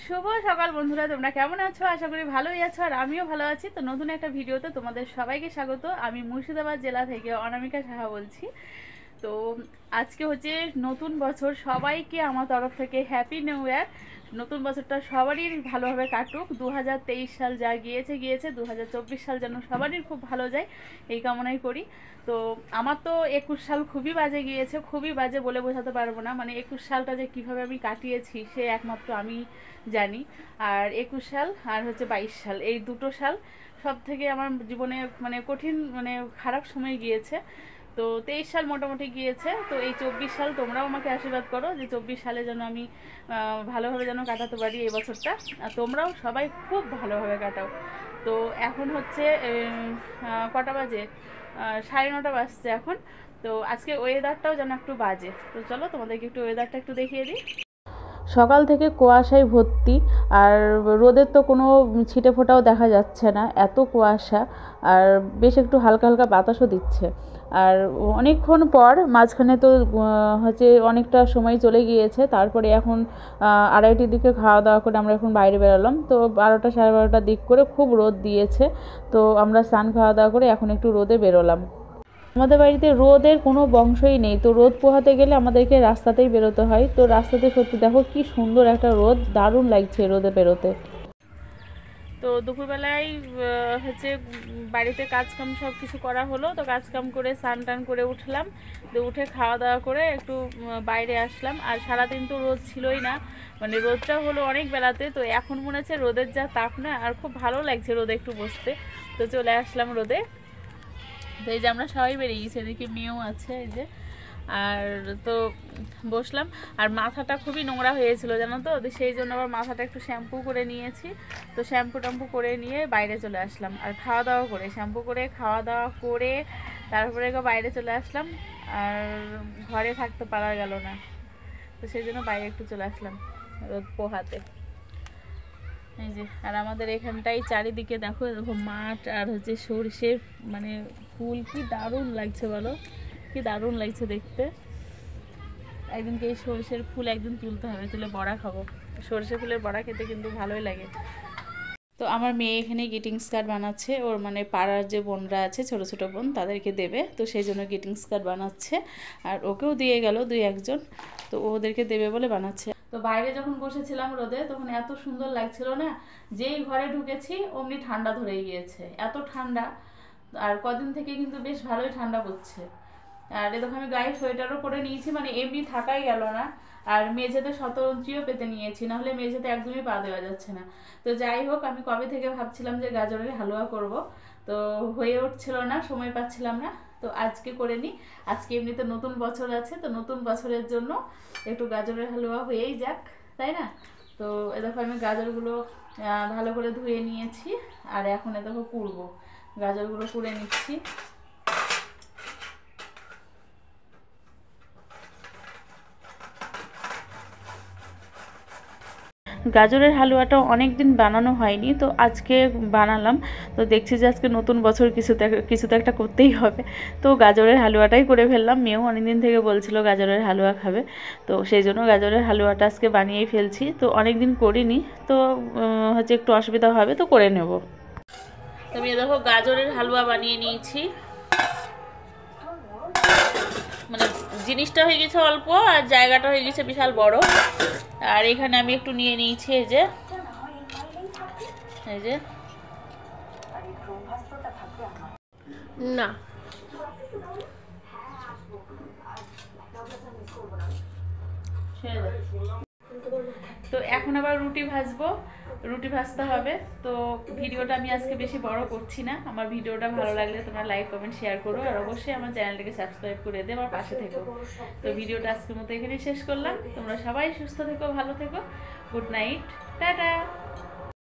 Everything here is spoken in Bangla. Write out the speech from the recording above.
শুভ সকাল বন্ধুরা, তোমরা কেমন আছো? আশা করি ভালোই আছো, আর আমিও ভালো আছি। তো নতুন একটা ভিডিওতে তোমাদের সবাইকে স্বাগত। আমি মুর্শিদাবাদ জেলা থেকে অনামিকা সাহা বলছি। তো আজকে হচ্ছে নতুন বছর, সবাইকে আমার তরফ থেকে হ্যাপি নিউ ইয়ার। নতুন বছরটা সবারই ভালোভাবে কাটুক। 2023 সাল যা গিয়েছে 2024 সাল যেন সবারই খুব ভালো যায়, এই কামনাই করি। তো আমার তো 21 সাল খুবই বাজে গিয়েছে, খুবই বাজে বলে বোঝাতে পারবো না। মানে 21 সালটা যে কীভাবে আমি কাটিয়েছি সে একমাত্র আমি জানি। আর 21 সাল আর হচ্ছে 22 সাল, এই দুটো সাল সব থেকে আমার জীবনে মানে কঠিন, মানে খারাপ সময় গিয়েছে। তো 23 সাল মোটামুটি গিয়েছে। তো এই 24 সাল তোমরাও আমাকে আশীর্বাদ করো যে 24 সালে যেন আমি ভালোভাবে যেন কাটাতে পারি এই বছরটা। আর তোমরাও সবাই খুব ভালোভাবে কাটাও। তো এখন হচ্ছে কটা বাজে, 9:30 বাজছে এখন। তো আজকে ওয়েদারটাও যেন একটু বাজে। তো চলো তোমাদেরকে একটু ওয়েদারটা একটু দেখিয়ে দিই। সকাল থেকে কুয়াশায় ভর্তি, আর রোদের তো কোনো ছিটে ফোঁটাও দেখা যাচ্ছে না, এত কুয়াশা। আর বেশ একটু হালকা হালকা বাতাসও দিচ্ছে। আর অনেকক্ষণ পর মাঝখানে তো হচ্ছে অনেকটা সময় চলে গিয়েছে, তারপরে এখন 2:30টার দিকে খাওয়া দাওয়া করে আমরা এখন বাইরে বেরোলাম। তো 12টা 12:30টার দিক করে খুব রোদ দিয়েছে। তো আমরা স্নান খাওয়া দাওয়া করে এখন একটু রোদে বেরোলাম। আমাদের বাড়িতে রোদের কোনো বংশই নেই, তো রোদ পোহাতে গেলে আমাদেরকে রাস্তাতেই বেরোতে হয়। তো রাস্তাতে সত্যি দেখো কি সুন্দর একটা রোদ, দারুণ লাগছে রোদে বেরোতে। তো দুপুরবেলায় হচ্ছে বাড়িতে কাজকাম সব কিছু করা হলো। তো কাজকাম করে স্নান টান করে উঠলাম। তো উঠে খাওয়া দাওয়া করে একটু বাইরে আসলাম। আর সারাদিন তো রোদ ছিলই না, মানে রোদটা হলো অনেক বেলাতে। তো এখন মনে হচ্ছে রোদের যা তাপ না, আর খুব ভালো লাগছে রোদে একটু বসতে। তো চলে আসলাম রোদে। তো এই যে আমরা সবাই বেরিয়ে গেছি, এদিকে মেয়েও আছে এই যে। আর তো বসলাম। আর মাথাটা খুবই নোংরা হয়েছিল জানো তো, সেই জন্য আবার মাথাটা একটু শ্যাম্পু করে নিয়েছি। তো শ্যাম্পু ট্যাম্পু করে নিয়ে বাইরে চলে আসলাম। আর খাওয়া দাওয়া করে, শ্যাম্পু করে খাওয়া দাওয়া করে তারপরে বাইরে চলে আসলাম। আর ঘরে থাকতে পারা গেল না, তো সেই জন্য বাইরে একটু চলে আসলাম রোদ পোহাতে। এই যে, আর আমাদের এখানটাই চারিদিকে দেখো এরকম মাঠ আর হচ্ছে সরষে, মানে ফুল, কি দারুণ লাগছে বলো, কি দারুণ লাগছে দেখতে। একদিনকে এই সরষের ফুল একদিন তুলতে হবে, তুলে বড়া খাবো। সরষে ফুলের বড়া খেতে কিন্তু ভালোই লাগে। তো আমার মেয়ে এখানে গ্রিটিংস কার্ড বানাচ্ছে, ওর মানে পাড়ার যে বোনরা আছে, ছোটো ছোটো বোন, তাদেরকে দেবে। তো সেই জন্য গ্রিটিংস কার্ড বানাচ্ছে। আর ওকেও দিয়ে গেল 2-1 জন, তো ওদেরকে দেবে বলে বানাচ্ছে। তো বাইরে যখন বসেছিলাম রোদে, তখন এত সুন্দর লাগছিল না, যেই ঘরে ঢুকেছি অমনি ঠান্ডা ধরে গিয়েছে, এত ঠান্ডা। আর কদিন থেকে কিন্তু বেশ ভালোই ঠান্ডা পড়ছে। আর এরকম আমি গায়ে সোয়েটারও পরে নিয়েছি, মানে এমনি থাকাই গেল না। আর মেঝেতে শতরঞ্চিও পেতে নিয়েছি, নাহলে মেঝেতে একদমই পা দেওয়া যাচ্ছে না। তো যাই হোক, আমি কবে থেকে ভাবছিলাম যে গাজরের হালুয়া করব, তো হয়ে উঠছিল না, সময় পাচ্ছিলাম না। তো আজকে করে নিই। আজকে এমনিতে নতুন বছর আছে, তো নতুন বছরের জন্য একটু গাজরের হালুয়া হয়েই যাক, তাই না? তো এরকম আমি গাজরগুলো ভালো করে ধুয়ে নিয়েছি। আর এখন এরকম কুড়বো, গাজরগুলো কুড়ে নিচ্ছি। গাজরের হালুয়াটা অনেক দিন বানানো হয়নি, তো আজকে বানালাম। তো দেখছি যে আজকে নতুন বছর, কিছু তো একটা করতেই হবে। তো গাজরের হালুয়াটাই করে ফেললাম। মেয়েও অনেক দিন থেকে বলছিল গাজরের হালুয়া খাবে, তো সেই জন্য গাজরের হালুয়াটা আজকে বানিয়েই ফেলছি। তো অনেক দিন করিনি, তো হচ্ছে একটু অসুবিধা হবে, তো করে নেব। আমি দেখো গাজরের হালুয়া বানিয়ে নিয়েছি। মানে জিনিসটা হয়ে গেছে অল্প, আর জায়গাটা হয়ে গেছে বিশাল বড়। আর এখানে আমি একটু নিয়ে নিয়েছি এই যে, এই যে না, তো এখন আবার রুটি ভাজবো, রুটি ভাজতে হবে। তো ভিডিওটা আমি আজকে বেশি বড় করছি না। আমার ভিডিওটা ভালো লাগলে তোমরা লাইক কমেন্ট শেয়ার করো, আর অবশ্যই আমার চ্যানেলটাকে সাবস্ক্রাইব করে দিয়ে আমার পাশে থেকো। তো ভিডিওটা আজকের মতো এখানেই শেষ করলাম। তোমরা সবাই সুস্থ থেকো, ভালো থেকো। Good night, tata.